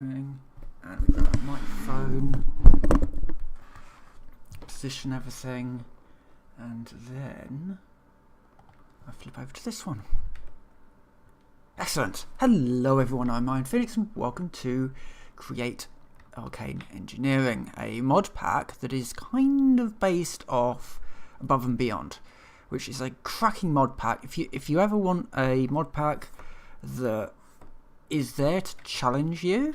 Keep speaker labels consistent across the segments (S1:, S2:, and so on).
S1: And we've got a microphone, position everything, and then I flip over to this one. Excellent. Hello everyone, I'm Iron Phoenix and welcome to Create Arcane Engineering, a mod pack that is kind of based off Above and Beyond, which is a cracking mod pack. If you ever want a mod pack that is there to challenge you,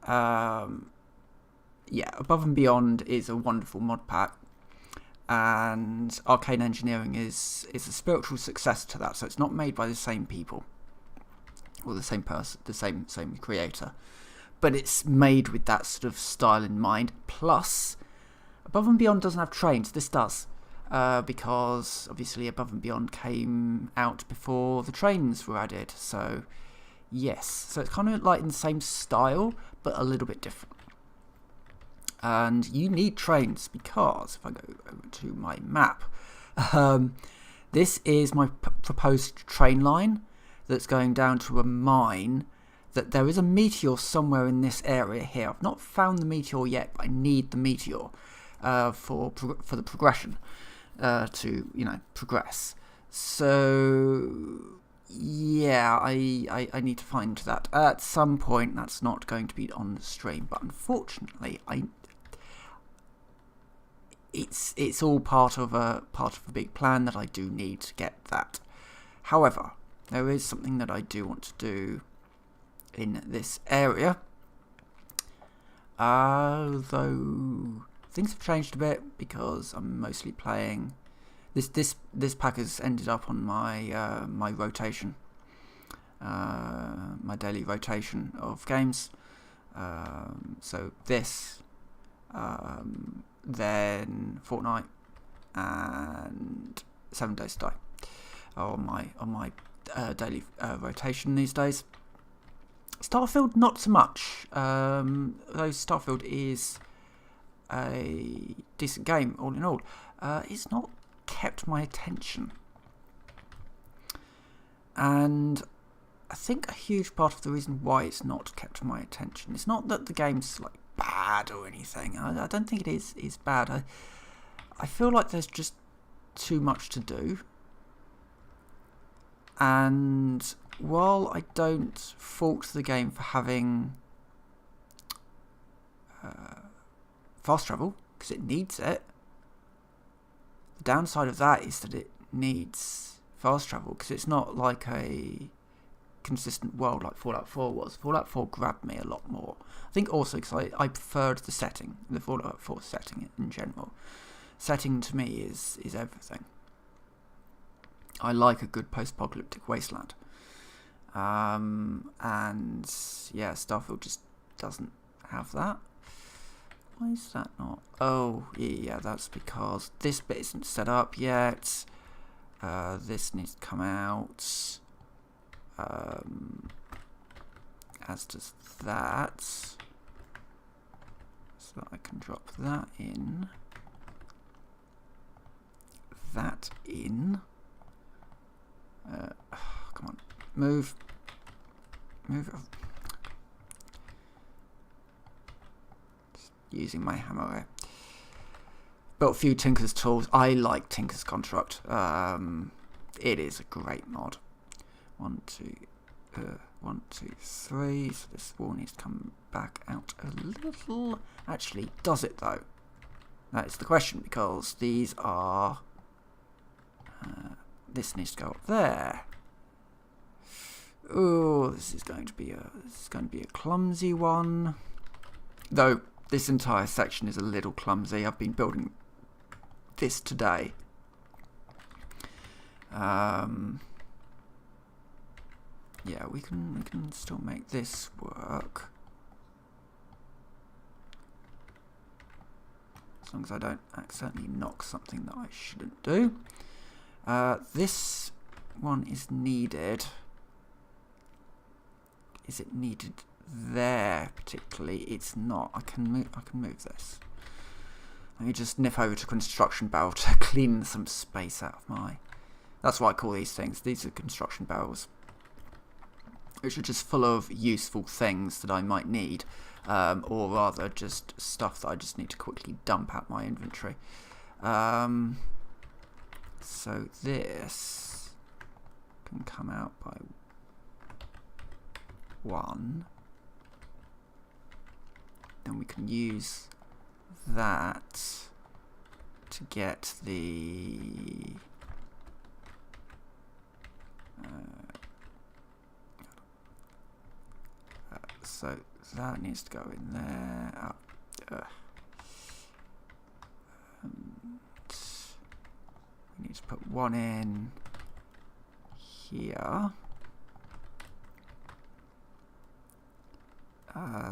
S1: yeah, Above and Beyond is a wonderful mod pack, and Arcane Engineering is a spiritual successor to that. So it's not made by the same people or the same person, the same creator, but it's made with that sort of style in mind. Plus, Above and Beyond doesn't have trains. This does, because obviously Above and Beyond came out before the trains were added. So yes, so it's kind of like in the same style, but a little bit different. And you need trains because, if I go over to my map, this is my proposed train line that's going down to a mine. That there is a meteor somewhere in this area here. I've not found the meteor yet, but I need the meteor for the progression to progress. So yeah, I need to find that at some point. That's not going to be on the stream, but unfortunately, it's all part of a big plan that I do need to get that. However, there is something that I do want to do in this area, though things have changed a bit because I'm mostly playing. This pack has ended up on my my rotation, my daily rotation of games. So this, then Fortnite, and 7 Days to Die are on my daily rotation these days. Starfield not so much, though Starfield is a decent game all in all. It's not kept my attention, and I think a huge part of the reason why it's not kept my attention is not that the game's like bad or anything. I don't think it is bad. I feel like there's just too much to do, and while I don't fault the game for having fast travel, because it needs it, the downside of that is that it needs fast travel because it's not like a consistent world like Fallout 4 was. Fallout 4 grabbed me a lot more. I think also because I preferred the setting, the Fallout 4 setting in general. Setting to me is everything. I like a good post-apocalyptic wasteland. And yeah, Starfield just doesn't have that. Why is that not? Oh, yeah, that's because this bit isn't set up yet. This needs to come out. As does that. So I can drop that in. That in. Come on. Move. Using my hammer here. Built a few Tinker's tools. I like Tinker's Construct. It is a great mod. 1, 2, 3. So this wall needs to come back out a little. Actually, does it though? That is the question, because these are. This needs to go up there. Oh, this is going to be a clumsy one. Though this entire section is a little clumsy. I've been building this today. Yeah, we can still make this work as long as I don't accidentally knock something that I shouldn't do. This one is needed. Is it needed there particularly? It's not. I can move this. Let me just nip over to construction barrel to clean some space out of my. That's what I call these things. These are construction barrels. which are just full of useful things that I might need, or rather just stuff that I just need to quickly dump out my inventory. So this can come out by 1. Then we can use that to get the so that needs to go in there. We need to put 1 in here.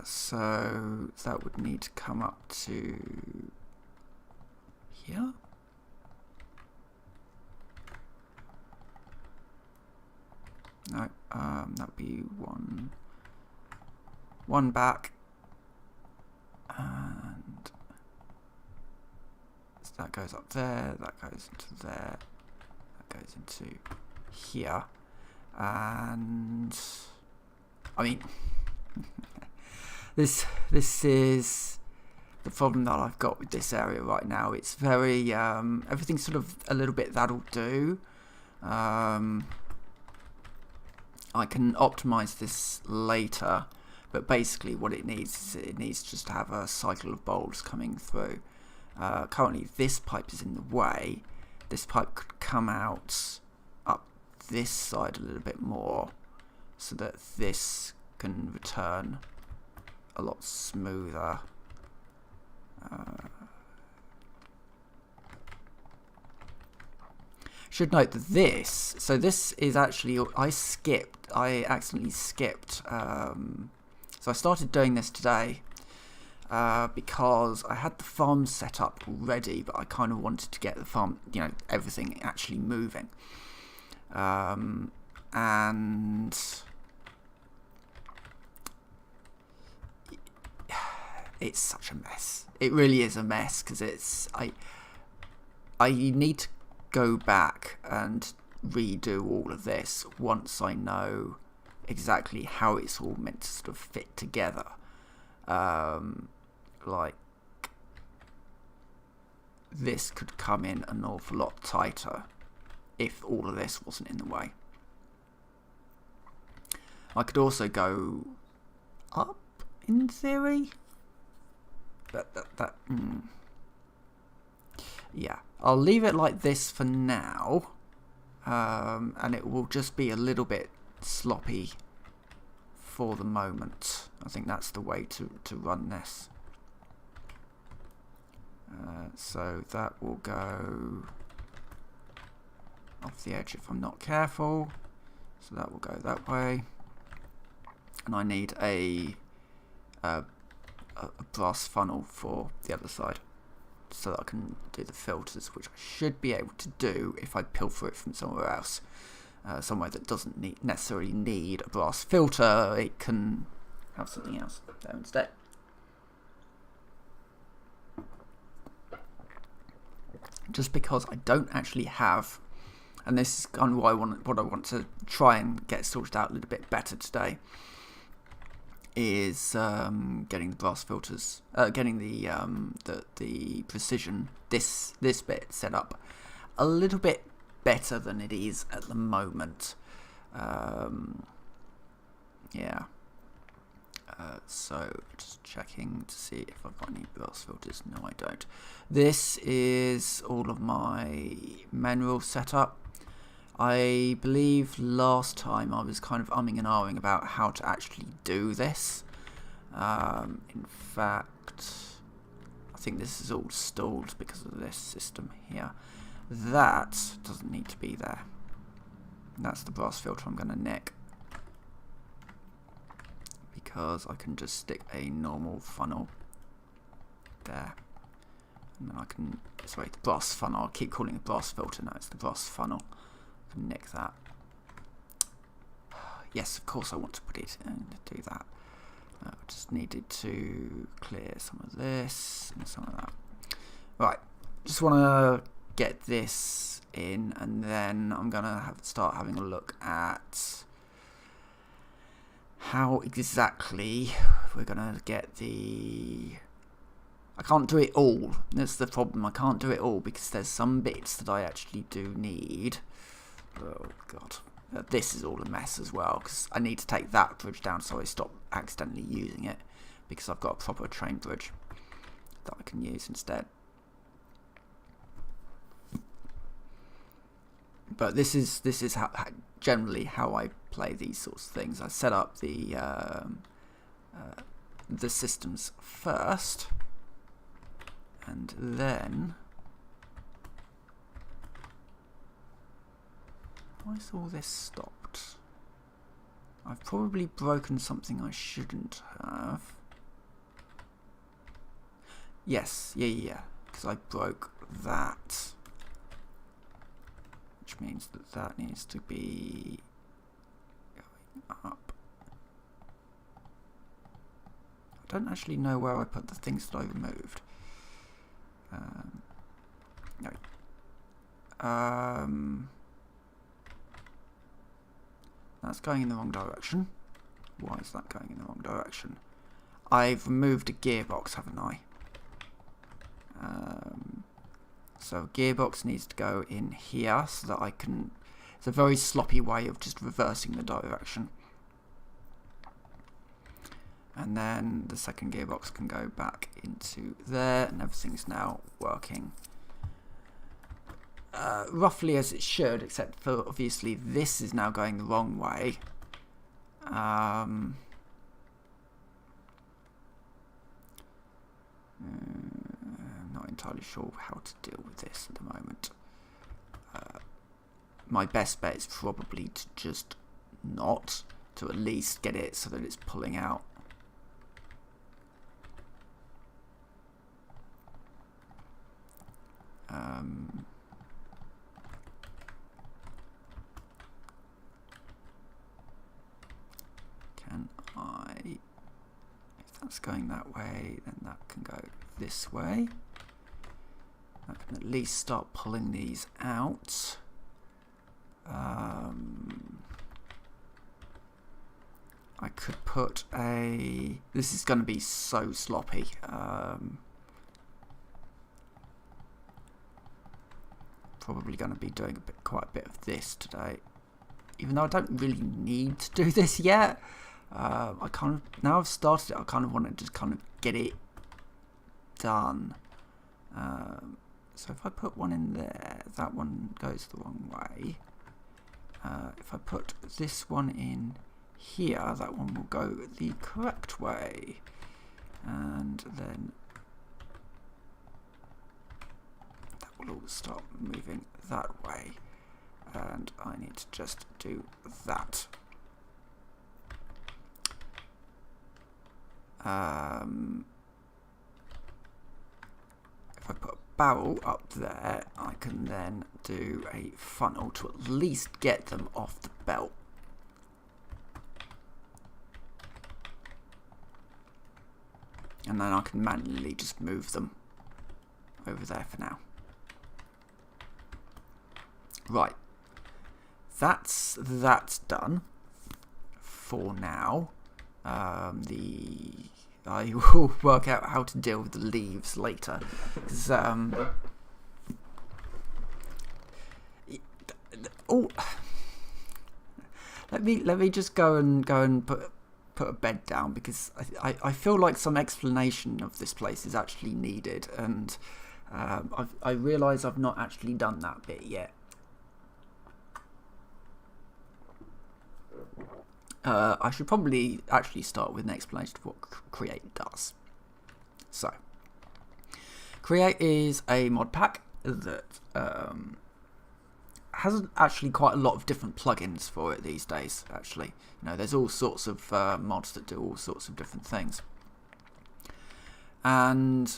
S1: So that would need to come up to here. No, that would be one back, and so that goes up there, that goes into there, that goes into here, and I mean this is the problem that I've got with this area right now. It's very everything's sort of a little bit that'll do. I can optimize this later, but basically what it needs is it needs just to have a cycle of bowls coming through. Currently this pipe is in the way. This pipe could come out up this side a little bit more so that this can return a lot smoother. Should note that this is actually, I accidentally skipped, so I started doing this today because I had the farm set up already, but I kind of wanted to get the farm, everything actually moving, and it's such a mess. It really is a mess, because I need to go back and redo all of this once I know exactly how it's all meant to sort of fit together. Like, this could come in an awful lot tighter if all of this wasn't in the way. I could also go up in theory, but yeah, I'll leave it like this for now, and it will just be a little bit sloppy for the moment. I think that's the way to run this. So that will go off the edge if I'm not careful. So that will go that way, and I need a brass funnel for the other side, so that I can do the filters, which I should be able to do if I pilfer it from somewhere else. Somewhere that doesn't necessarily need a brass filter, it can have something else there instead. Just because I don't actually have, and this is kind of what I want to try and get sorted out a little bit better today, is getting the brass filters, getting the precision, this bit set up a little bit better than it is at the moment. Yeah. So just checking to see if I've got any brass filters. No, I don't. This is all of my manual setup. I believe last time I was kind of umming and ahhing about how to actually do this. In fact, I think this is all stalled because of this system here. That doesn't need to be there. That's the brass filter I'm going to nick, because I can just stick a normal funnel there, and then I can, sorry, the brass funnel, I'll keep calling it brass filter, no, it's the brass funnel. I can nick that. Yes, of course I want to put it in to do that. I just needed to clear some of this and some of that. Right, just want to get this in, and then I'm going to start having a look at how exactly we're gonna get the... I can't do it all. That's the problem. I can't do it all because there's some bits that I actually do need. Oh god. This is all a mess as well because I need to take that bridge down so I stop accidentally using it, because I've got a proper train bridge that I can use instead. But this is how generally how I play these sorts of things. I set up the systems first, and then why is all this stopped? I've probably broken something I shouldn't have. Yes, yeah, because I broke that. Which means that that needs to be going up. I don't actually know where I put the things that I removed. No. That's going in the wrong direction. Why is that going in the wrong direction? I've removed a gearbox, haven't I? So gearbox needs to go in here so that I can... It's a very sloppy way of just reversing the direction. And then the second gearbox can go back into there, and everything's now working roughly as it should, except for obviously this is now going the wrong way. I'm not entirely sure how to deal with this at the moment. My best bet is probably to just not, to at least get it so that it's pulling out. Can I, if that's going that way, then that can go this way. I can at least start pulling these out. I could put a... This is going to be so sloppy. Probably going to be doing quite a bit of this today, even though I don't really need to do this yet. I kind of, now I've started it, I kind of want to just kind of get it done. So if I put one in there, that one goes the wrong way. If I put this one in here, that one will go the correct way. And then that will all start moving that way. And I need to just do that. If I put a barrel up there, I can then do a funnel to at least get them off the belt. And then I can manually just move them over there for now. Right. That's done for now. I will work out how to deal with the leaves later. 'Cause, oh, let me just go and put a bed down, because I feel like some explanation of this place is actually needed, and I realise I've not actually done that bit yet. I should probably actually start with an explanation of what Create does. So, Create is a mod pack that has actually quite a lot of different plugins for it these days, actually. You know, there's all sorts of mods that do all sorts of different things. And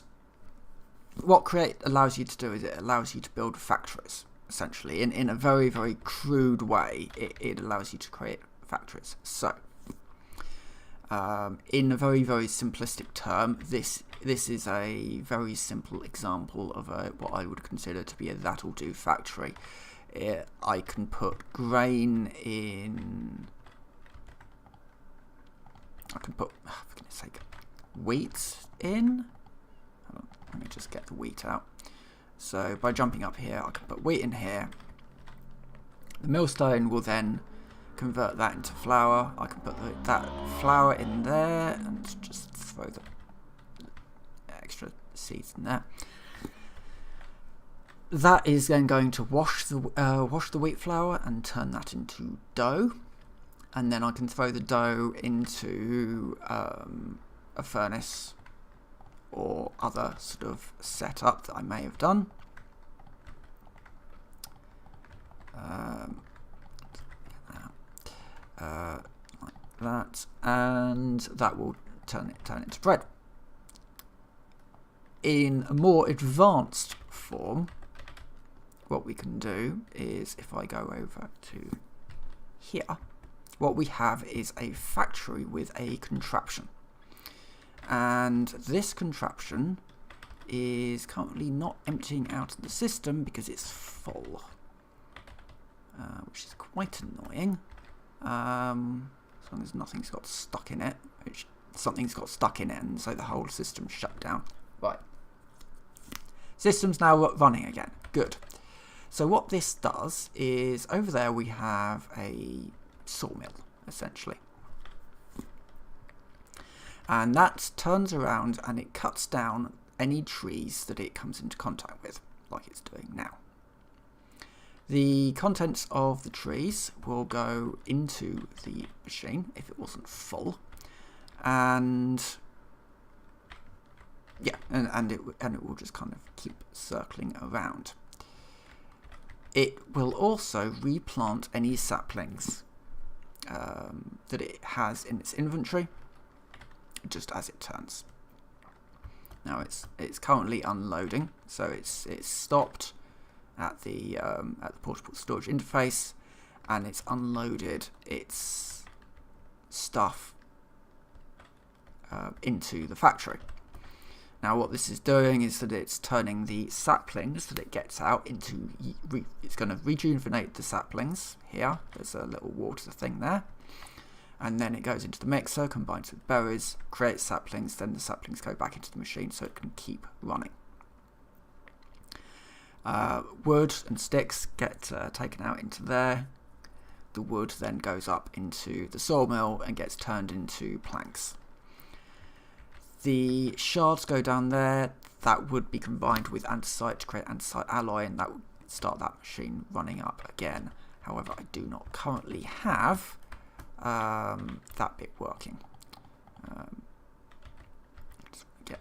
S1: what Create allows you to do is it allows you to build factories, essentially. In a very, very crude way, it allows you to create factories. So, in a very, very simplistic term, this is a very simple example of what I would consider to be a that'll do factory. I can put grain in I can put, for goodness sake, wheat in. Let me just get the wheat out. So by jumping up here, I can put wheat in here. The millstone will then convert that into flour. I can put that flour in there and just throw the extra seeds in there. That is then going to wash the wheat flour and turn that into dough. And then I can throw the dough into a furnace or other sort of setup that I may have done. Like that, and that will turn it into bread. In a more advanced form, what we can do is, if I go over to here, what we have is a factory with a contraption. And this contraption is currently not emptying out of the system because it's full, which is quite annoying. As long as nothing's got stuck in it, which something's got stuck in it, and so the whole system's shut down. Right. System's now running again. Good. So what this does is, over there we have a sawmill, essentially. And that turns around and it cuts down any trees that it comes into contact with, like it's doing now. The contents of the trees will go into the machine if it wasn't full, and yeah, and it will just kind of keep circling around. It will also replant any saplings that it has in its inventory, just as it turns. Now it's currently unloading, so it's stopped at the portable storage interface, and it's unloaded its stuff into the factory. Now what this is doing is that it's turning the saplings that it gets out into, it's going to rejuvenate the saplings here. There's a little water thing there. And then it goes into the mixer, combines with berries, creates saplings, then the saplings go back into the machine so it can keep running. Wood and sticks get taken out into there. The wood then goes up into the sawmill and gets turned into planks. The shards go down there. That would be combined with andesite to create andesite alloy, and that would start that machine running up again. However, I do not currently have that bit working. Let's get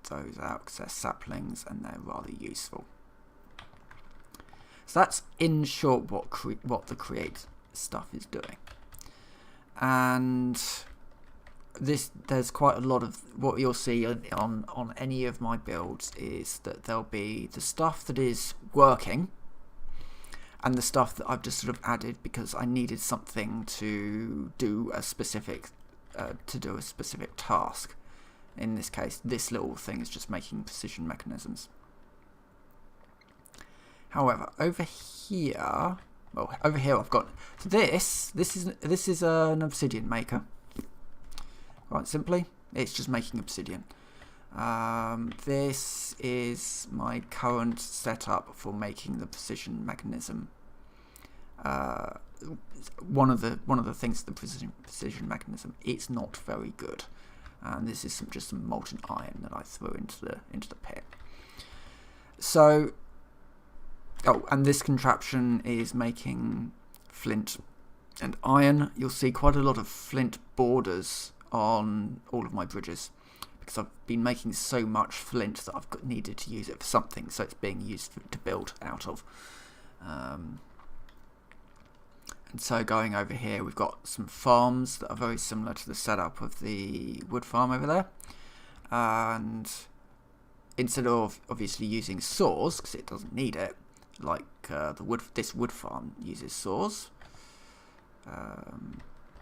S1: those out because they're saplings and they're rather useful. So that's in short what the create stuff is doing. And there's quite a lot of what you'll see on any of my builds is that there'll be the stuff that is working and the stuff that I've just sort of added because I needed something to do a specific task. In this case, this little thing is just making precision mechanisms. However, over here I've got this is an obsidian maker. Quite simply, it's just making obsidian. This is my current setup for making the precision mechanism. One of the things the precision mechanism, it's not very good. And this is just some molten iron that I threw into the pit. So, and this contraption is making flint and iron. You'll see quite a lot of flint borders on all of my bridges because I've been making so much flint that I've needed to use it for something, so it's being used to build out of. And so going over here, we've got some farms that are very similar to the setup of the wood farm over there. And instead of obviously using saws, because it doesn't need it, like this wood farm uses saws,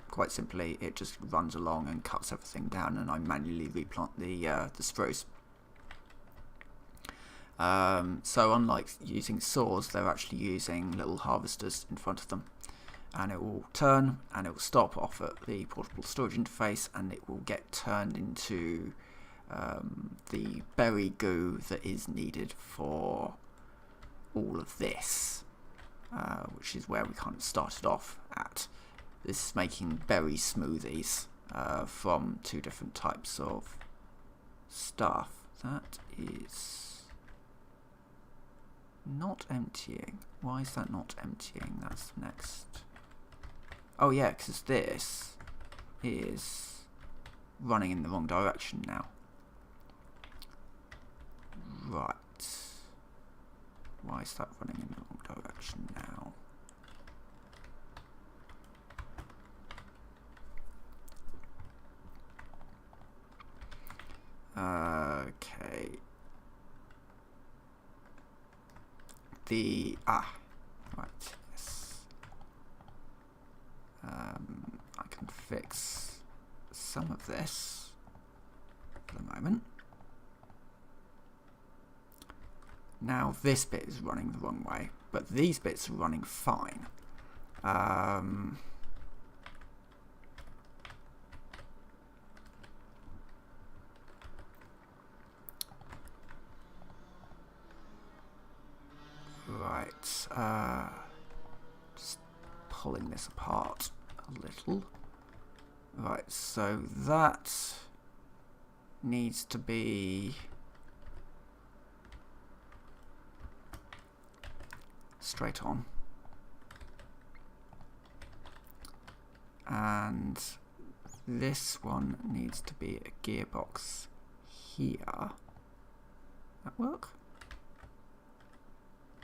S1: quite simply it just runs along and cuts everything down, and I manually replant the spruce. So unlike using saws, they're actually using little harvesters in front of them, and it will turn and it will stop off at the portable storage interface, and it will get turned into the berry goo that is needed for all of this, which is where we kind of started off at. This is making berry smoothies from 2 different types of stuff. That is not emptying. Why is that not emptying? That's the next. Oh yeah, because this is running in the wrong direction now. Right. Why is that running in the wrong direction now? Okay. Right, yes. I can fix some of this for the moment. Now this bit is running the wrong way, but these bits are running fine. Right, just pulling this apart a little. Right, so that needs to be straight on, and this one needs to be a gearbox here. That work?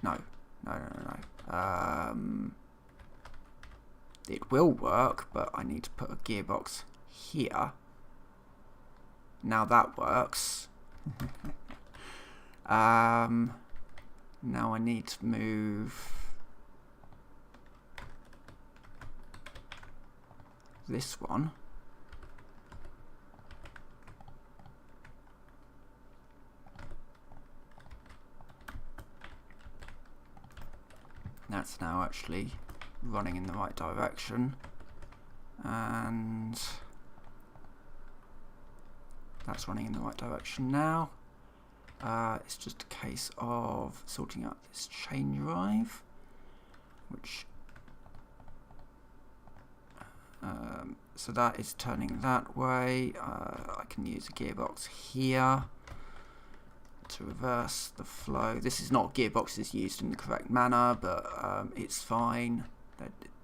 S1: No. It will work, but I need to put a gearbox here. Now that works. Now I need to move this one. That's now actually running in the right direction, and that's running in the right direction now. It's just a case of sorting out this chain drive, which so that is turning that way. I can use a gearbox here to reverse the flow. This is not gearboxes used in the correct manner, but it's fine.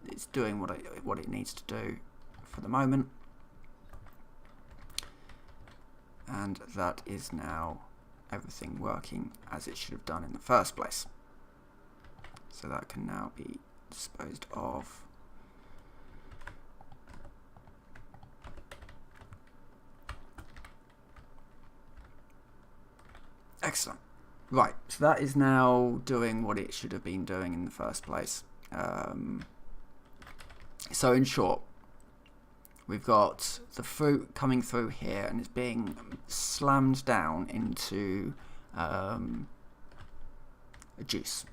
S1: It's doing what it needs to do for the moment, and that is now everything working as it should have done in the first place. So that can now be disposed of. Excellent. Right, so that is now doing what it should have been doing in the first place. So in short, we've got the fruit coming through here and it's being slammed down into a juice.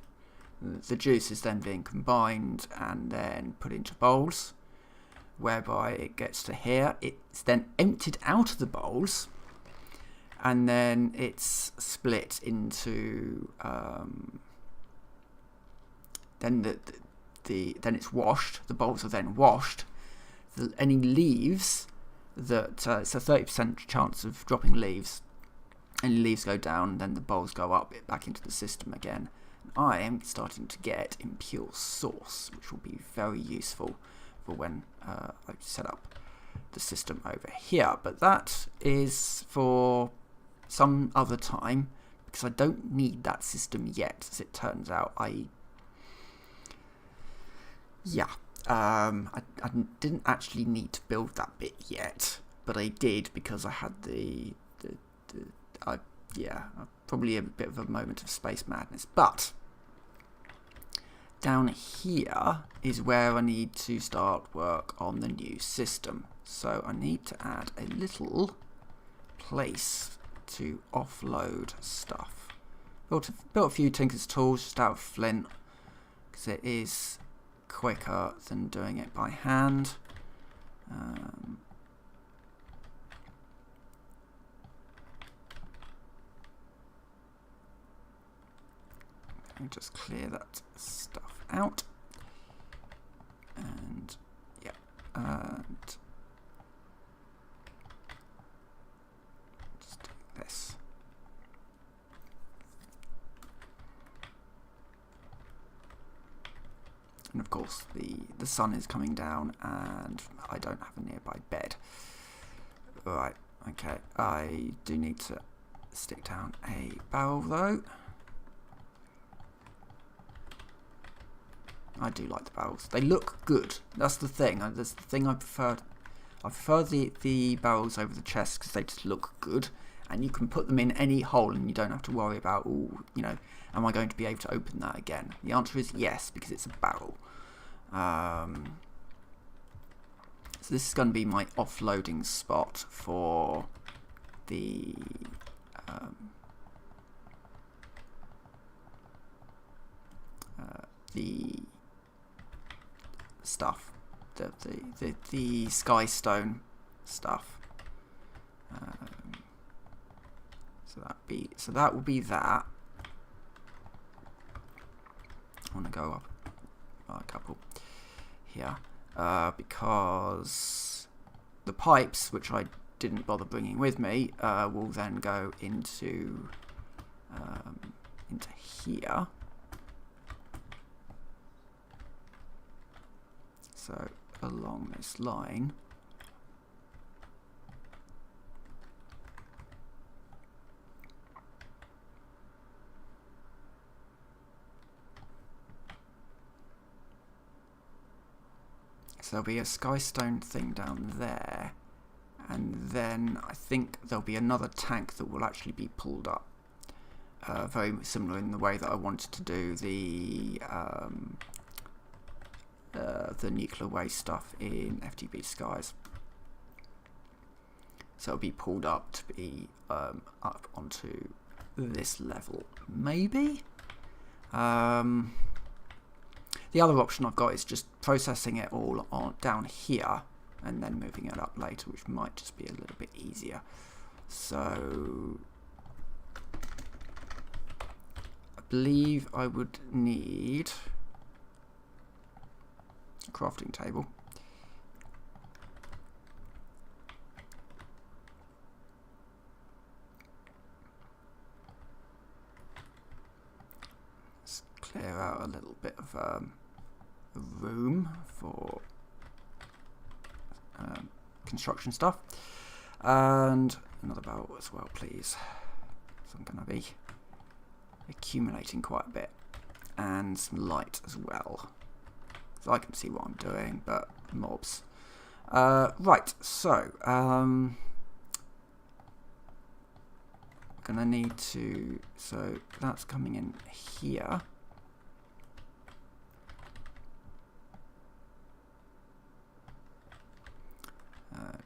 S1: The juice is then being combined and then put into bowls, whereby it gets to here. It's then emptied out of the bowls, and then it's split into then it's washed. The bowls are then washed. Any leaves that it's a 30% chance of dropping leaves. Any leaves go down, then the bowls go up back into the system again. And I am starting to get impure sauce, which will be very useful for when I set up the system over here. But that is for some other time, because I don't need that system yet, as it turns out. I didn't actually need to build that bit yet, but I did because I had probably a bit of a moment of space madness. But down here is where I need to start work on the new system. So I need to add a little place to offload stuff. Built a few Tinker's tools just out of flint, because it is quicker than doing it by hand. Just clear that stuff out, and yeah, and just do this. And of course the sun is coming down and I don't have a nearby bed. Right, okay, I do need to stick down a barrel though. I do like the barrels. They look good. That's the thing. That's the thing I prefer. I prefer the barrels over the chests because they just look good, and you can put them in any hole, and you don't have to worry about, oh, you know, am I going to be able to open that again? The answer is yes, because it's a barrel. So this is going to be my offloading spot for the stuff, the sky stone stuff. So that will be that. I want to go up a couple here because the pipes, which I didn't bother bringing with me, will then go into here. So along this line, so there'll be a skystone thing down there, and then I think there'll be another tank that will actually be pulled up, very similar in the way that I wanted to do the nuclear waste stuff in FTB Skies. So it'll be pulled up to be up onto this level, maybe. The other option I've got is just processing it all on down here and then moving it up later, which might just be a little bit easier. So I believe I would need a crafting table. Let's clear out a little bit of room for construction stuff, and another barrel as well, please. So I'm going to be accumulating quite a bit, and some light as well, so I can see what I'm doing, but mobs. Right, so I'm gonna need to, so that's coming in here.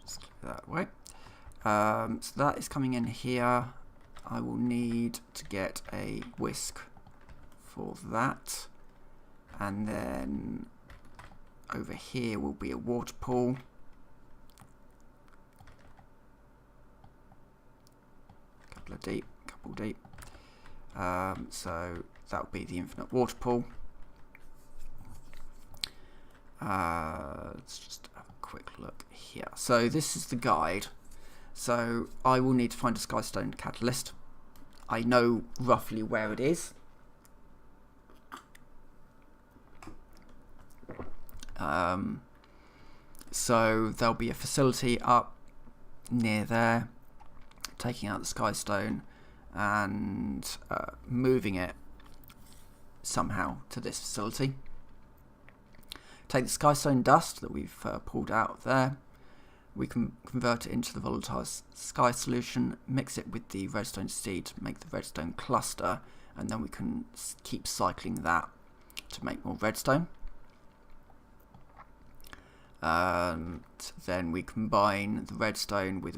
S1: Just clear that away. So that is coming in here. I will need to get a whisk for that, and then over here will be a water pool. Couple deep. So that will be the infinite water pool. Let's just have a quick look here. So this is the guide. So I will need to find a skystone catalyst. I know roughly where it is. So there'll be a facility up near there, taking out the skystone and moving it somehow to this facility. Take the skystone dust that we've pulled out of there. We can convert it into the volatile sky solution, mix it with the redstone seed to make the redstone cluster, and then we can keep cycling that to make more redstone. And then we combine the redstone with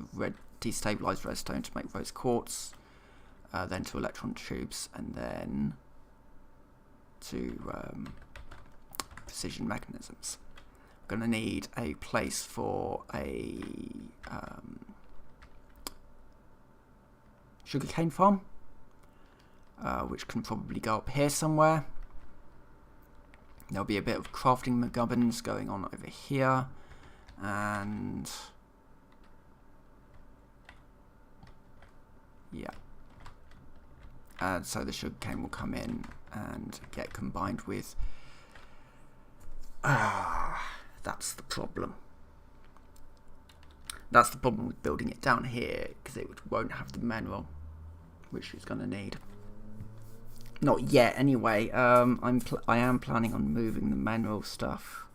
S1: destabilized redstone to make rose quartz, then to electron tubes, and then to precision mechanisms. We're going to need a place for a sugarcane farm, which can probably go up here somewhere. There'll be a bit of crafting McGubbins going on over here, and yeah, and so the sugarcane will come in and get combined with. That's the problem. That's the problem with building it down here, because it won't have the mineral, which it's going to need. Not yet, anyway. I am planning on moving the mineral stuff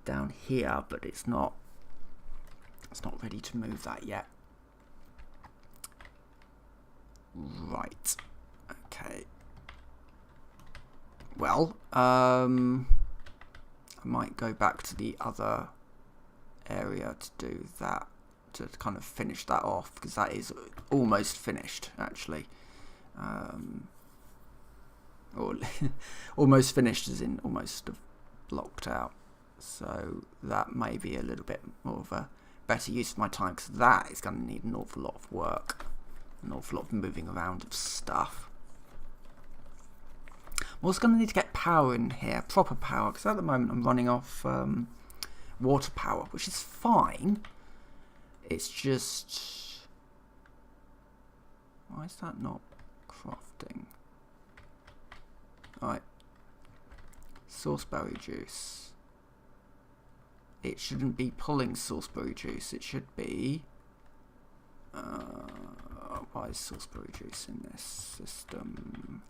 S1: down here, but it's not ready to move that yet. Right. Okay. Well, I might go back to the other area to do that, to kind of finish that off, because that is almost finished, actually. Or almost finished as in almost blocked out. So that may be a little bit more of a better use of my time, because that is going to need an awful lot of work, an awful lot of moving around of stuff. I'm also going to need to get power in here, proper power, because at the moment I'm running off water power, which is fine. It's just, why is that not crafting? Right, sauceberry juice. It shouldn't be pulling sauceberry juice. It should be. Why is sauceberry juice in this system?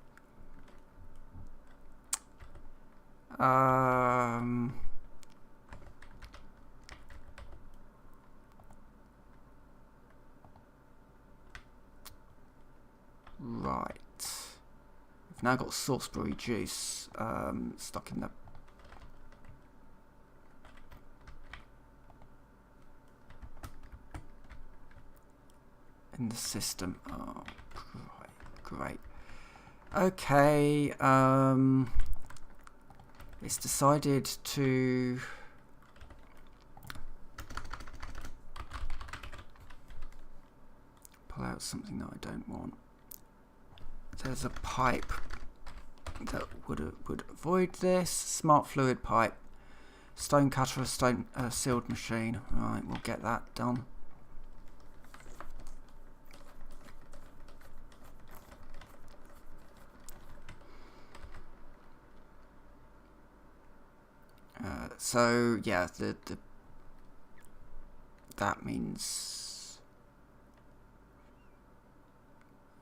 S1: Right. I've now got sauceberry juice stuck in the system. Oh, great. Okay. It's decided to pull out something that I don't want. There's a pipe that would avoid this. Smart fluid pipe. Stone cutter, a sealed machine. Right, we'll get that done. So yeah, that means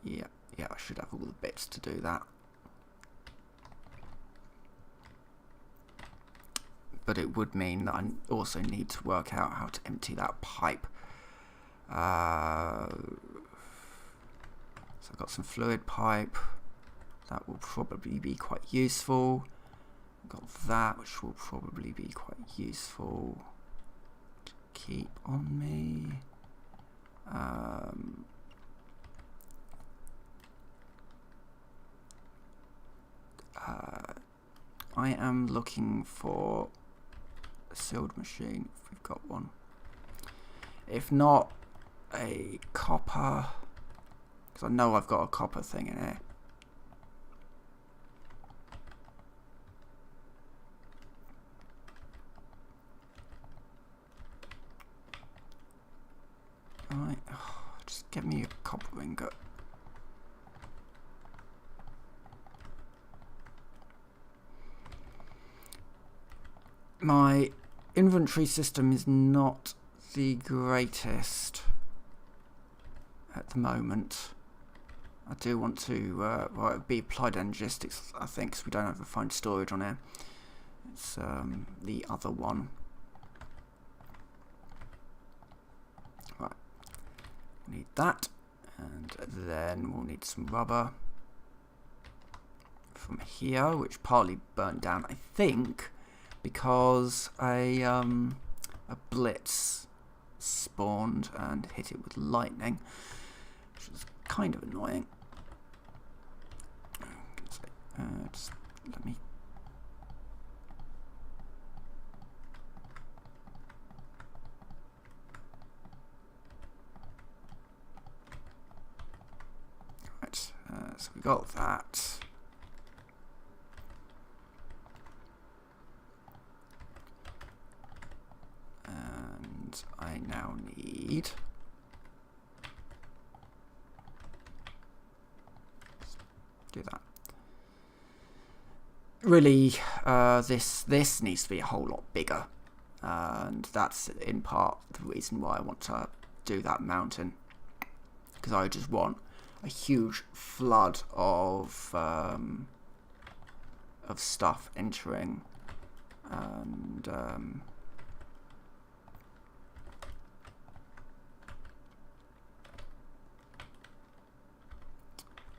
S1: yeah, I should have all the bits to do that. But it would mean that I also need to work out how to empty that pipe. So I've got some fluid pipe. That will probably be quite useful. Got that, which will probably be quite useful to keep on me. I am looking for a sealed machine, if we've got one. If not, a copper, because I know I've got a copper thing in here. Right, just get me a copper ingot. My inventory system is not the greatest at the moment. I do want to well, it would be applied energistics, I think, because we don't have refined storage on here. It's the other one. Right, we need that, and then we'll need some rubber from here, which partly burnt down, I think, because a blitz spawned and hit it with lightning, which is kind of annoying. Just let me so we got that. And I now need do that. Really, this needs to be a whole lot bigger, and that's in part the reason why I want to do that mountain, because I just want a huge flood of stuff entering, and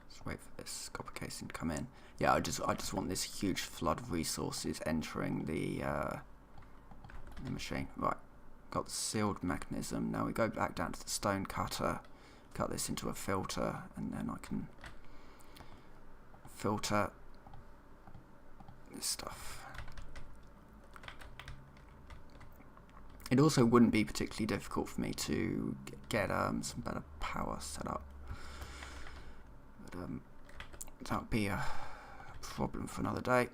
S1: let's wait for this copper casing to come in. Yeah, I just want this huge flood of resources entering the machine. Right, got the sealed mechanism. Now we go back down to the stone cutter, cut this into a filter, and then I can filter this stuff. It also wouldn't be particularly difficult for me to get some better power set up, but that would be a problem for another day.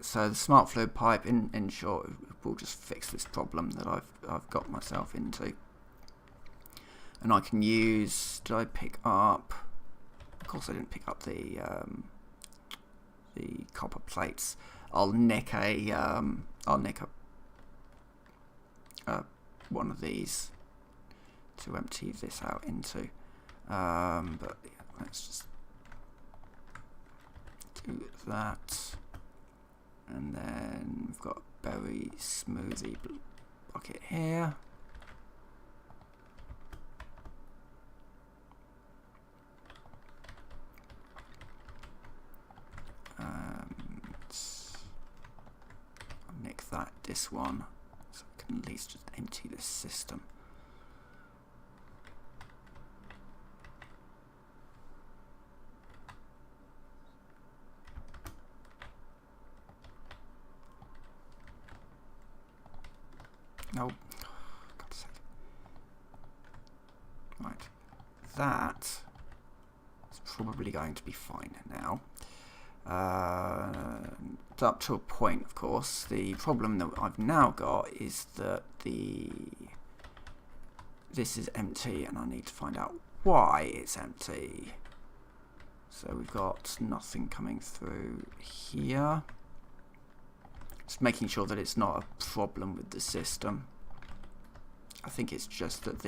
S1: So the smart fluid pipe, in short, will just fix this problem that I've got myself into, and I can use. Did I pick up? Of course, I didn't pick up the copper plates. I'll nick one of these to empty this out into. But yeah, let's just do that. And then we've got a berry smoothie bucket here. I'll nick this one, so I can at least just empty this system. Oh, God's sake. Right, that is probably going to be fine now. Up to a point, of course. The problem that I've now got is that this is empty, and I need to find out why it's empty. So we've got nothing coming through here. Just making sure that it's not a problem with the system. I think it's just that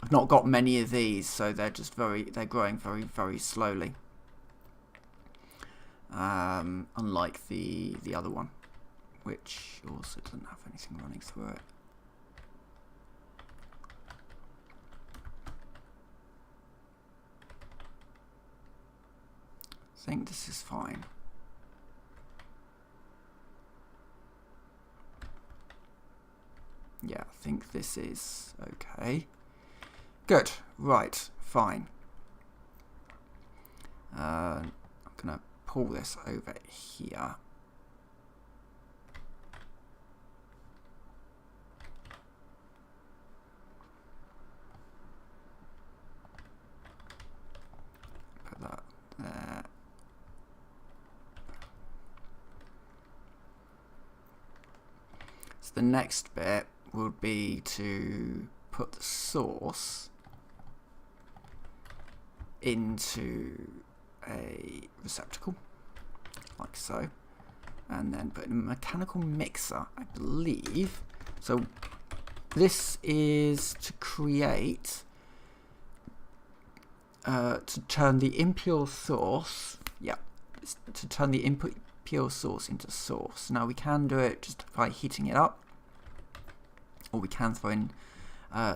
S1: I've not got many of these, so they're growing very, very slowly. Unlike the other one, which also doesn't have anything running through it. I think this is fine. Yeah, I think this is okay. Good. Right. Fine. I'm going to pull this over here. Put that there. So the next bit would be to put the source into a receptacle, like so, and then put in a mechanical mixer, I believe. So this is to create, to turn the impure source, to turn the impure source into source. Now we can do it just by heating it up, or we can throw in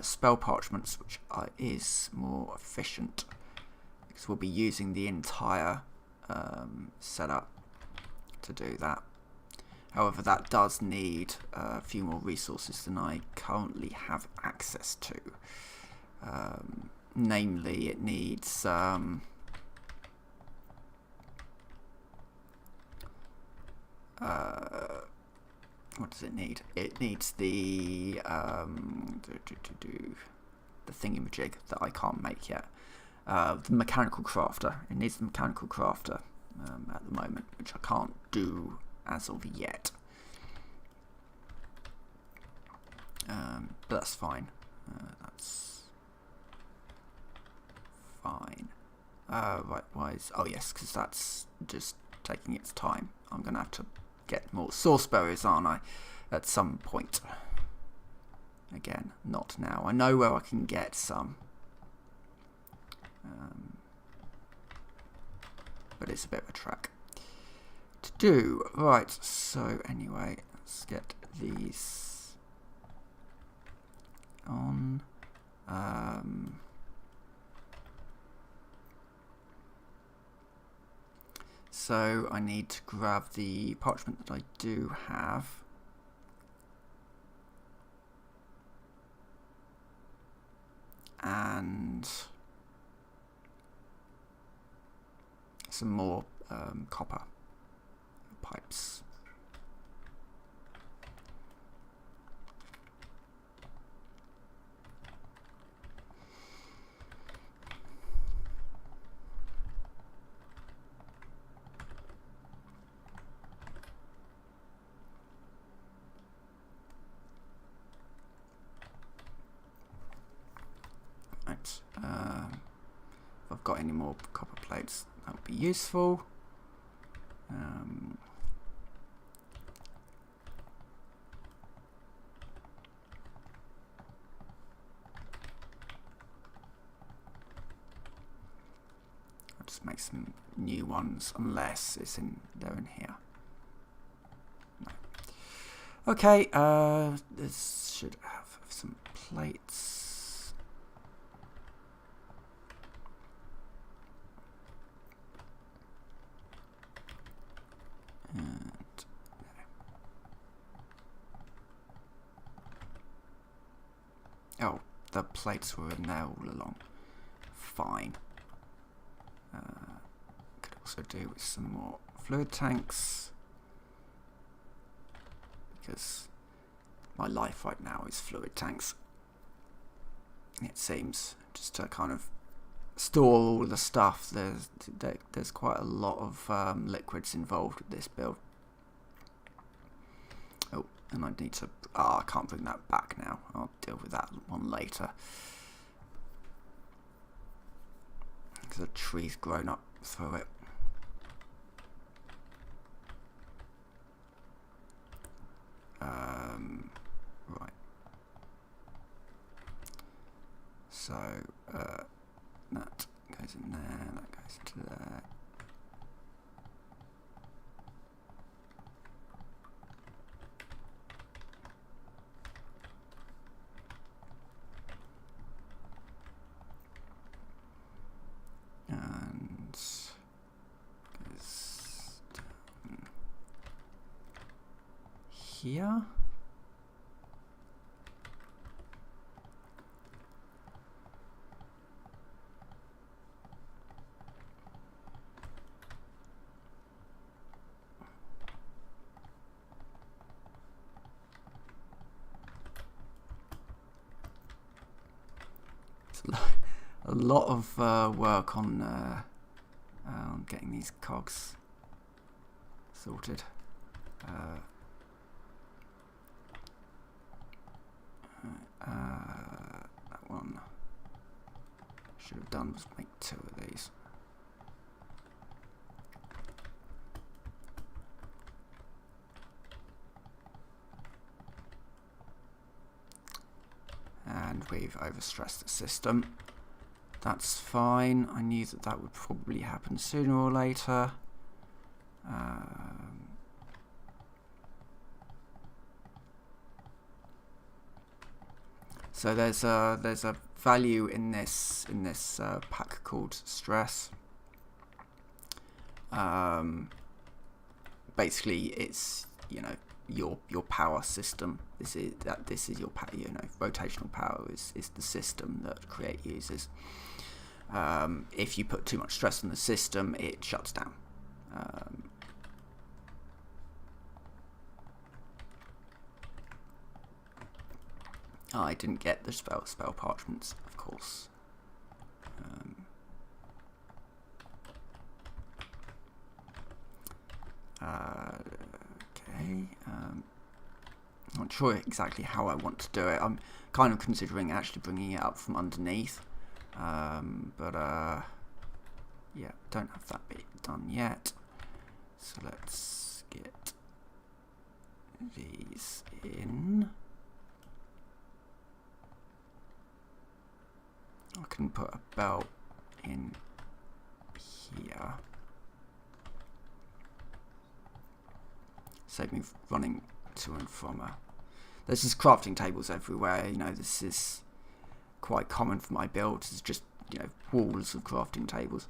S1: spell parchments, which is more efficient, because we'll be using the entire setup to do that. However, that does need a few more resources than I currently have access to. Namely, it needs what does it need? It needs the the thingamajig that I can't make yet. The mechanical crafter. It needs the mechanical crafter at the moment, which I can't do as of yet. But that's fine. That's fine. Right, why is... Oh yes, because that's just taking its time. I'm going to have to get more source berries, aren't I? At some point. Again, not now. I know where I can get some. But it's a bit of a trek to do. Right, so anyway, let's get these on. So I need to grab the parchment that I do have. And some more copper pipes. Right. If I've got any more copper plates, that would be useful. I'll just make some new ones, unless they're in here. No. Okay, this should have some plates. Oh, the plates were in there all along. Fine. Could also do with some more fluid tanks, because my life right now is fluid tanks. It seems, just to kind of store all the stuff. There's quite a lot of liquids involved with this build. Oh, and I need to... I can't bring that back now. I'll deal with that one later. Because a tree's grown up through it. Right. So, that goes in there, that goes into there. And goes down here. A lot of work on getting these cogs sorted. That one should have done was make 2 of these. And we've overstressed the system. That's fine. I knew that that would probably happen sooner or later. So there's a value in this pack called stress. Basically, it's your power system. This is your power. Rotational power is the system that Create uses. If you put too much stress on the system, it shuts down. I didn't get the spell parchments, of course. Okay. Not sure exactly how I want to do it. I'm kind of considering actually bringing it up from underneath. Yeah, don't have that bit done yet. So let's get these in. I can put a belt in here. Save me running to and from a... There's just crafting tables everywhere, you know, this is quite common for my build. It's just, you know, walls of crafting tables.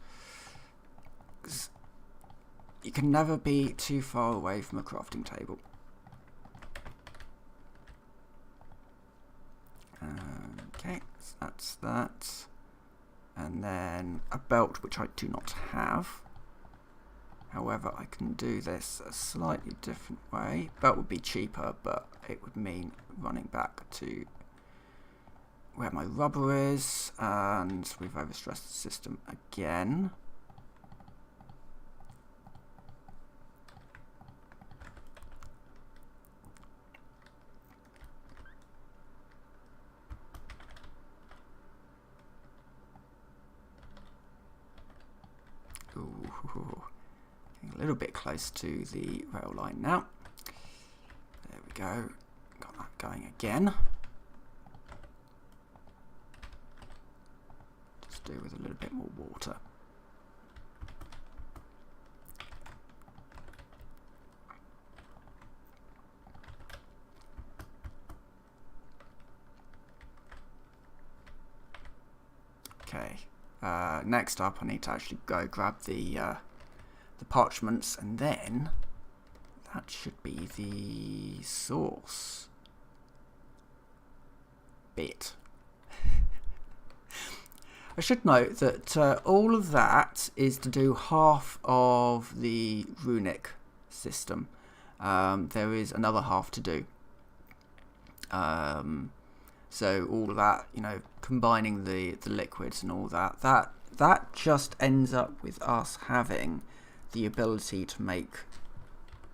S1: 'Cause you can never be too far away from a crafting table. Okay, so that's that. And then a belt, which I do not have. However, I can do this a slightly different way. Belt would be cheaper, but it would mean running back to where my rubber is, and we've overstressed the system again. Ooh. A little bit close to the rail line now. There we go. Got that going again. Just do with a little bit more water. Okay. Next up, I need to actually go grab the parchments, and then that should be the source bit. I should note that all of that is to do half of the runic system. There is another half to do. So all of that, you know, combining the liquids and all that, that just ends up with us having the ability to make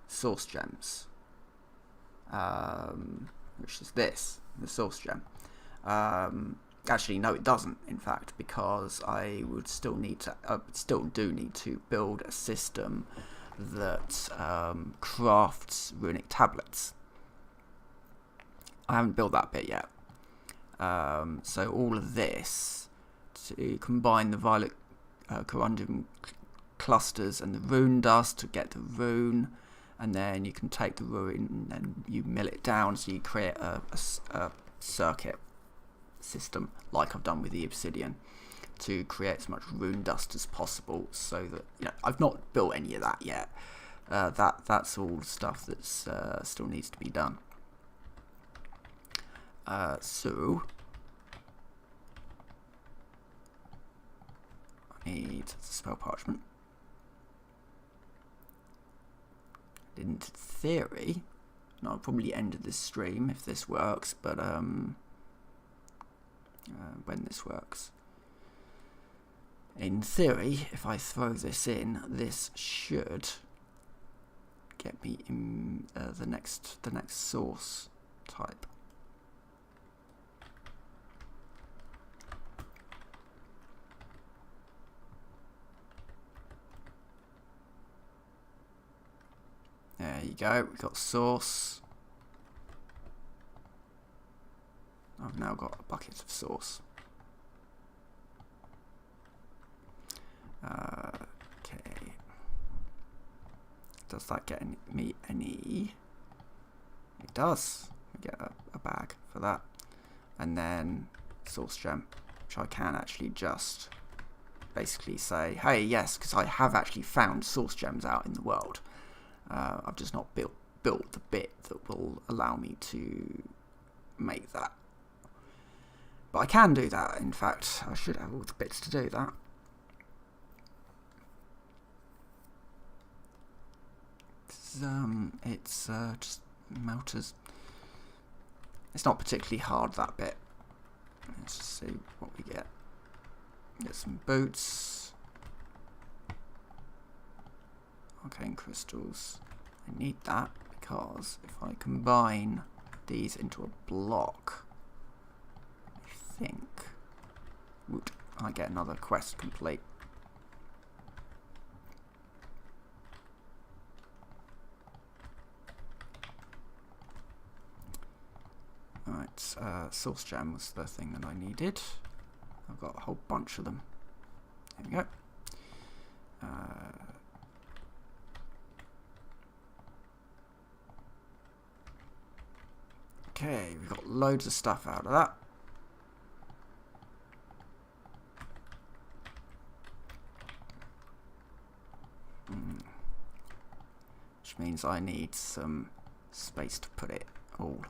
S1: source gems, which is this, the source gem. Actually, no, it doesn't. In fact, because I would still need to, still do need to build a system that crafts runic tablets. I haven't built that bit yet. So all of this to combine the violet corundum clusters and the rune dust to get the rune, and then you can take the rune and you mill it down, so you create a circuit system like I've done with the obsidian to create as much rune dust as possible. So that, you know, I've not built any of that yet. That's all stuff that's still needs to be done. So I need the spell parchment. In theory, and I'll probably end this stream if this works, but when this works. In theory, if I throw this in, this should get me in the next source type. There you go, we've got source. I've now got a bucket of source. Okay. Does that get me any? It does. I get a bag for that. And then source gem, which I can actually just basically say, hey, yes, because I have actually found source gems out in the world. I've just not built the bit that will allow me to make that. But I can do that, in fact. I should have all the bits to do that. It's just melters. It's not particularly hard, that bit. Let's just see what we get. Get some boots. Arcane crystals. I need that because if I combine these into a block, I think I get another quest complete. Right, source gem was the thing that I needed. I've got a whole bunch of them. There we go. Okay, we've got loads of stuff out of that. Which means I need some space to put it all.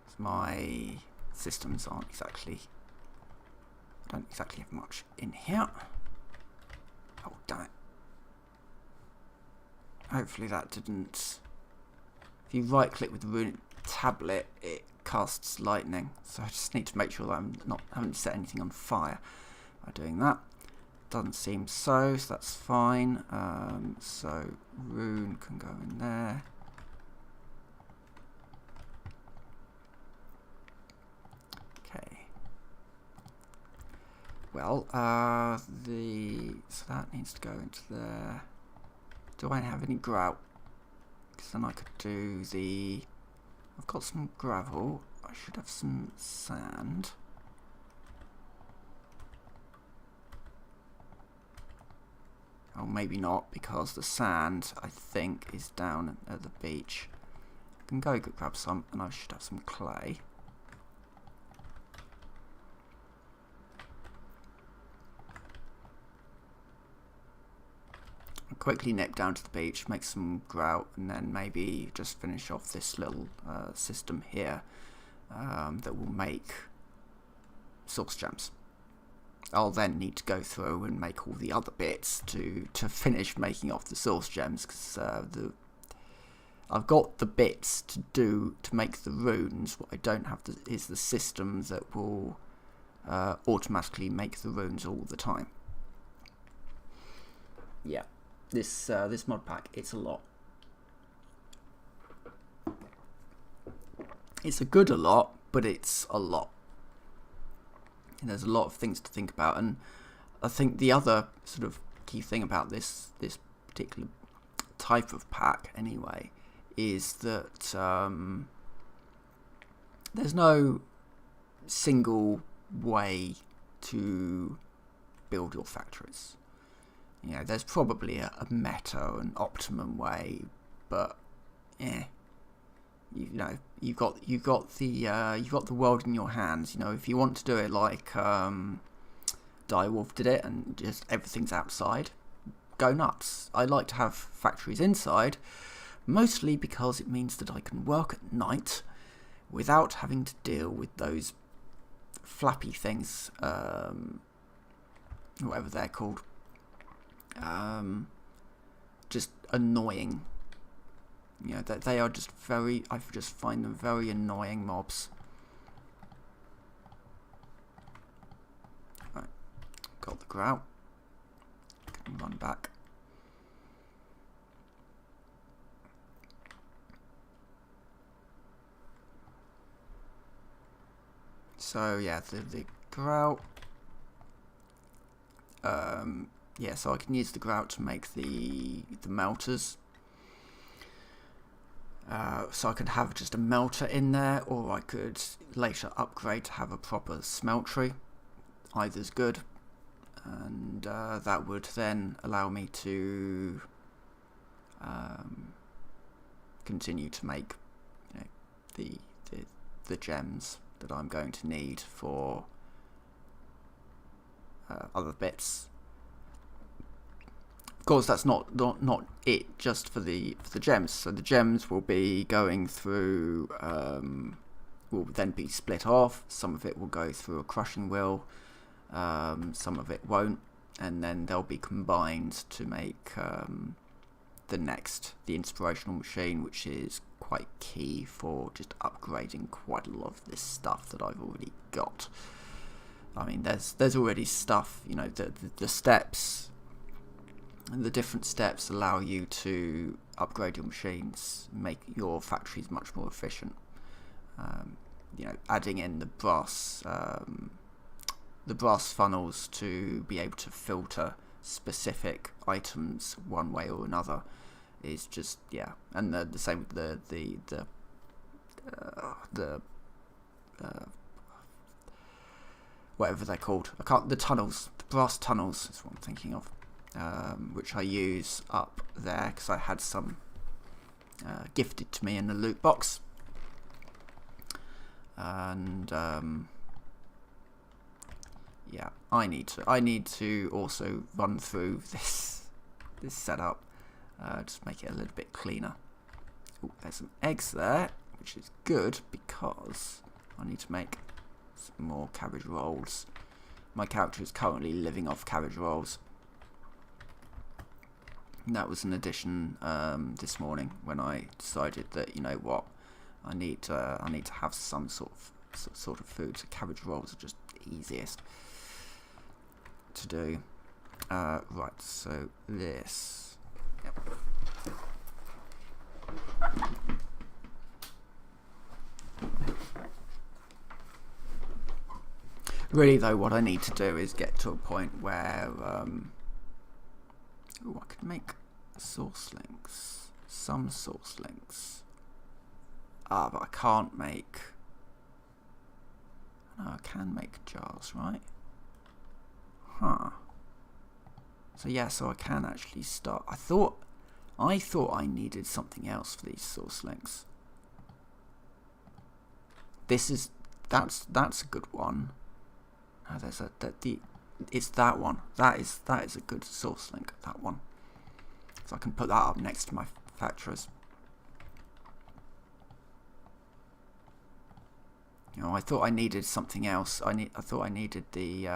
S1: So my systems aren't exactly... I don't exactly have much in here. Oh, damn it. Hopefully that didn't... If you right click with the rune tablet, it casts lightning. So I just need to make sure that I haven't set anything on fire by doing that. Doesn't seem so that's fine. So rune can go in there. Okay. Well, so that needs to go into there. Do I have any grout? Because then I could do the... I've got some gravel. I should have some sand. Oh, maybe not, because the sand, I think, is down at the beach. I can go grab some, and I should have some clay. I'll quickly nip down to the beach, make some grout, and then maybe just finish off this little system here that will make source gems. I'll then need to go through and make all the other bits to finish making off the source gems, because I've got the bits to make the runes. What I don't have is the system that will automatically make the runes all the time. Yeah, this mod pack, it's a lot. It's a good a lot, but it's a lot. And there's a lot of things to think about, and I think the other sort of key thing about this particular type of pack, anyway, is that there's no single way to build your factories. You know, there's probably a meta and optimum way, but yeah. You know, you've got the world in your hands. You know, if you want to do it like Direwolf did it, and just everything's outside, go nuts. I like to have factories inside, mostly because it means that I can work at night without having to deal with those flappy things, whatever they're called. Just annoying. You know, that they are just I just find them very annoying mobs. Right, got the grout. Can run back. So yeah, the grout. Yeah, so I can use the grout to make the melters. So I could have just a melter in there, or I could later upgrade to have a proper smeltery. Either's good, and that would then allow me to continue to make, you know, the gems that I'm going to need for other bits. Of course, that's not it just for the gems. So the gems will be going through, will then be split off. Some of it will go through a crushing wheel, some of it won't, and then they'll be combined to make the inspirational machine, which is quite key for just upgrading quite a lot of this stuff that I've already got. I mean, there's already stuff, you know, the steps, and the different steps allow you to upgrade your machines, make your factories much more efficient. You know, adding in the brass funnels to be able to filter specific items one way or another is just, yeah. And the same with the whatever they're called. The tunnels, the brass tunnels is what I'm thinking of, which I use up there because I had some gifted to me in the loot box. And yeah, I need to also run through this setup, just make it a little bit cleaner. Ooh, there's some eggs there, which is good because I need to make some more cabbage rolls. My character is currently living off cabbage rolls. And that was an addition this morning when I decided that, you know what, I need to have some sort of food. So cabbage rolls are just easiest to do. Right, so this. Yep. Really, though, what I need to do is get to a point where I could make source links, some source links. But I can't make. No, I can make jars, right? Huh. So yeah, so I can actually start. I thought I needed something else for these source links. That's a good one. No, it's that one. That is a good source link. That one. So I can put that up next to my factories. You know, I thought I needed something else. I thought I needed the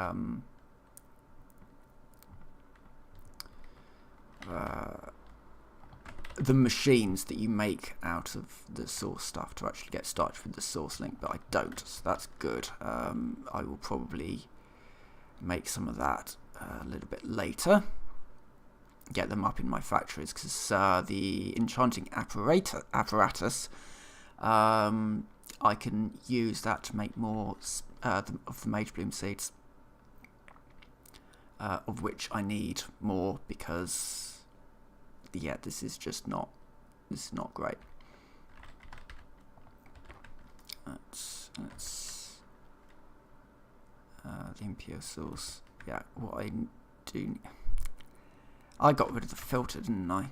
S1: machines that you make out of the source stuff to actually get started with the source link, but I don't. So that's good. I will probably make some of that a little bit later. Get them up in my factories because the enchanting apparatus. I can use that to make more of the Mage Bloom seeds, of which I need more because, yeah, this is not great. That's the impure source. Yeah, what I do. I got rid of the filter, didn't I?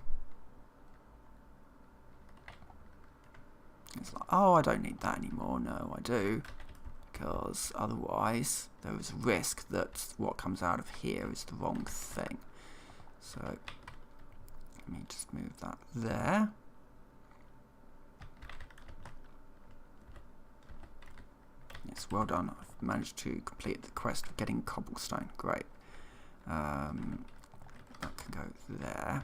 S1: It's like, oh, I don't need that anymore. No, I do. Because otherwise, there is a risk that what comes out of here is the wrong thing. So, let me just move that there. Yes, well done. I've managed to complete the quest of getting cobblestone. Great. That can go there.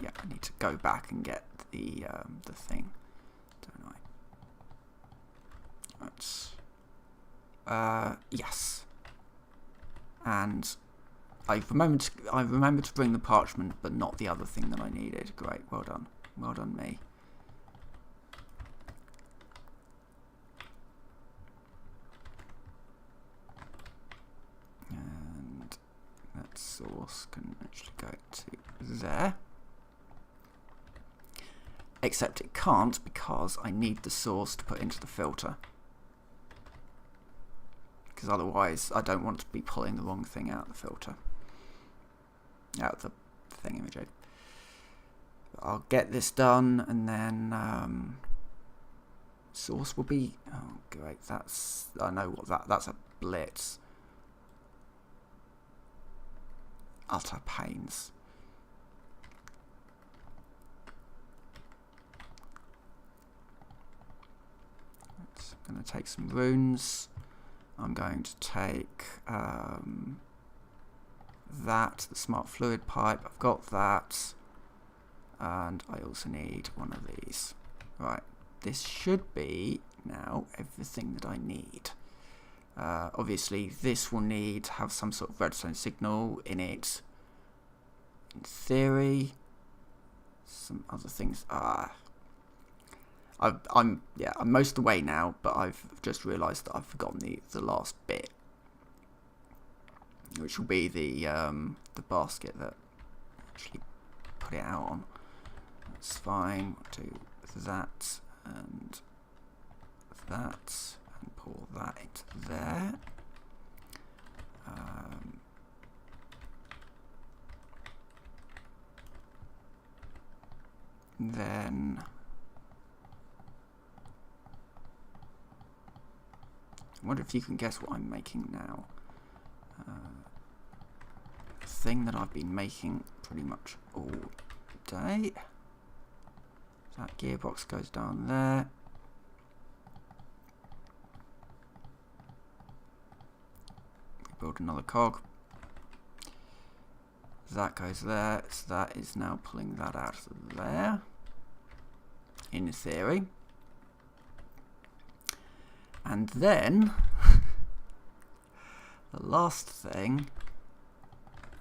S1: Yeah, I need to go back and get the thing, don't I? That's yes. And I remembered to bring the parchment, but not the other thing that I needed. Great, well done me. And that source can actually go to there. Except it can't because I need the source to put into the filter. Because otherwise I don't want to be pulling the wrong thing out of the filter. Out of the thingamajig. I'll get this done and then source will be, oh great, I know what that's a blitz. Utter pains. I'm going to take some runes I'm going to take that, the smart fluid pipe. I've got that. And I also need one of these. Right, this should be now everything that I need. Obviously, this will need to have some sort of redstone signal in it. In theory, some other things are. I'm most of the way now, but I've just realised that I've forgotten the last bit, which will be the basket that actually put it out on. That's fine. We'll do that and that, and pour that into there. Then I wonder if you can guess what I'm making now. The thing that I've been making pretty much all day. That gearbox goes down there. Build another cog. That goes there, so that is now pulling that out of there, in theory. And then, the last thing,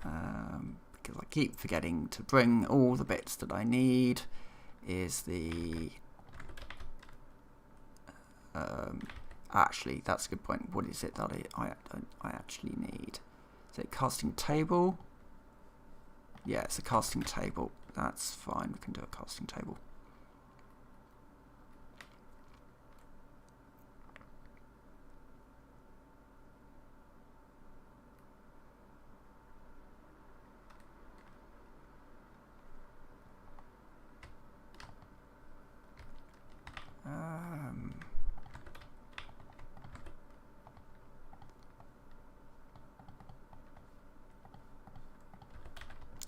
S1: because I keep forgetting to bring all the bits that I need, is the... actually, that's a good point. What is it that I actually need? Is it a casting table? Yeah, it's a casting table. That's fine. We can do a casting table.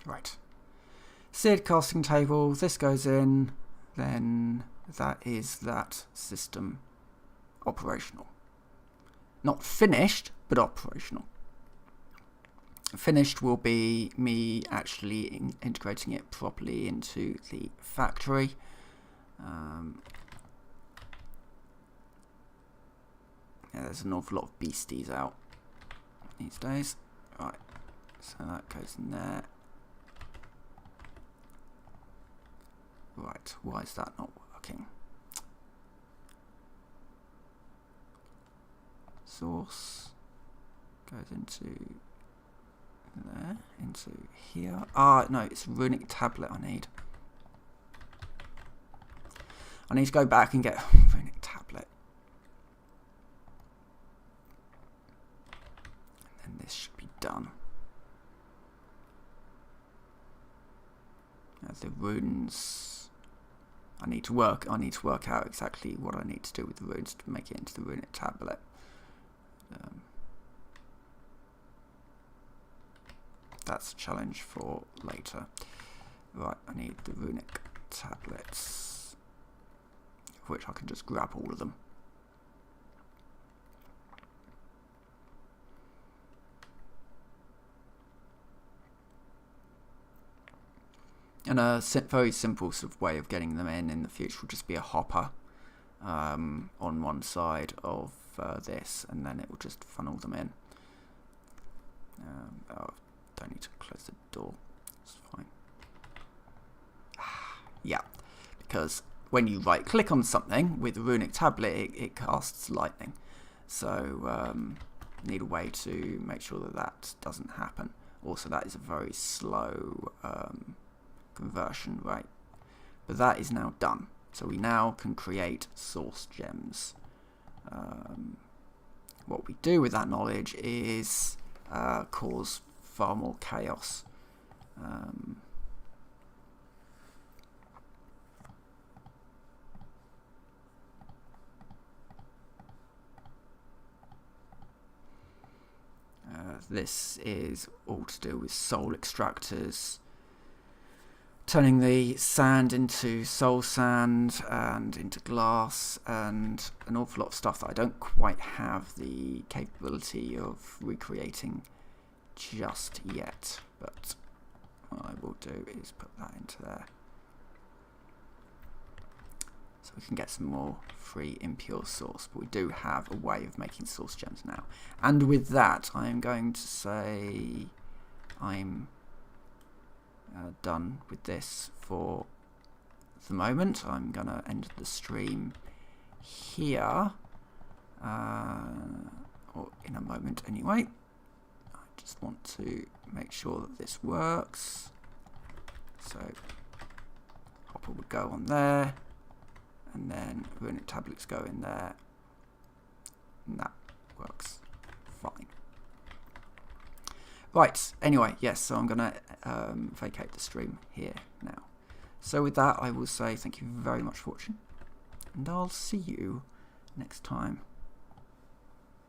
S1: Right. Seared casting table. This goes in. Then that is that system operational. Not finished, but operational. Finished will be me actually integrating it properly into the factory. Yeah, there's an awful lot of beasties out these days. Right, so that goes in there. Right, why is that not working? Source goes into there, into here. Ah, no, it's runic tablet I need. I need to go back and get runic tablet. And then this should be done. Now the runes. I need to work out exactly what I need to do with the runes to make it into the runic tablet. That's a challenge for later. Right, I need the runic tablets, of which I can just grab all of them. And a very simple sort of way of getting them in the future will just be a hopper on one side of this, and then it will just funnel them in. Oh, don't need to close the door. It's fine. Yeah, because when you right-click on something with the runic tablet, it casts lightning. So need a way to make sure that that doesn't happen. Also, that is a very slow conversion rate, but that is now done, so we now can create source gems. What we do with that knowledge is cause far more chaos. This is all to do with soul extractors, turning the sand into soul sand and into glass and an awful lot of stuff that I don't quite have the capability of recreating just yet, but what I will do is put that into there so we can get some more free impure source. But we do have a way of making source gems now, and with that I am going to say I'm done with this for the moment. I'm going to end the stream here, or in a moment anyway. I just want to make sure that this works. So hopper would go on there, and then runic tablets go in there, and that works fine. Right, anyway, yes, so I'm going to vacate the stream here now. So with that, I will say thank you very much for watching, and I'll see you next time.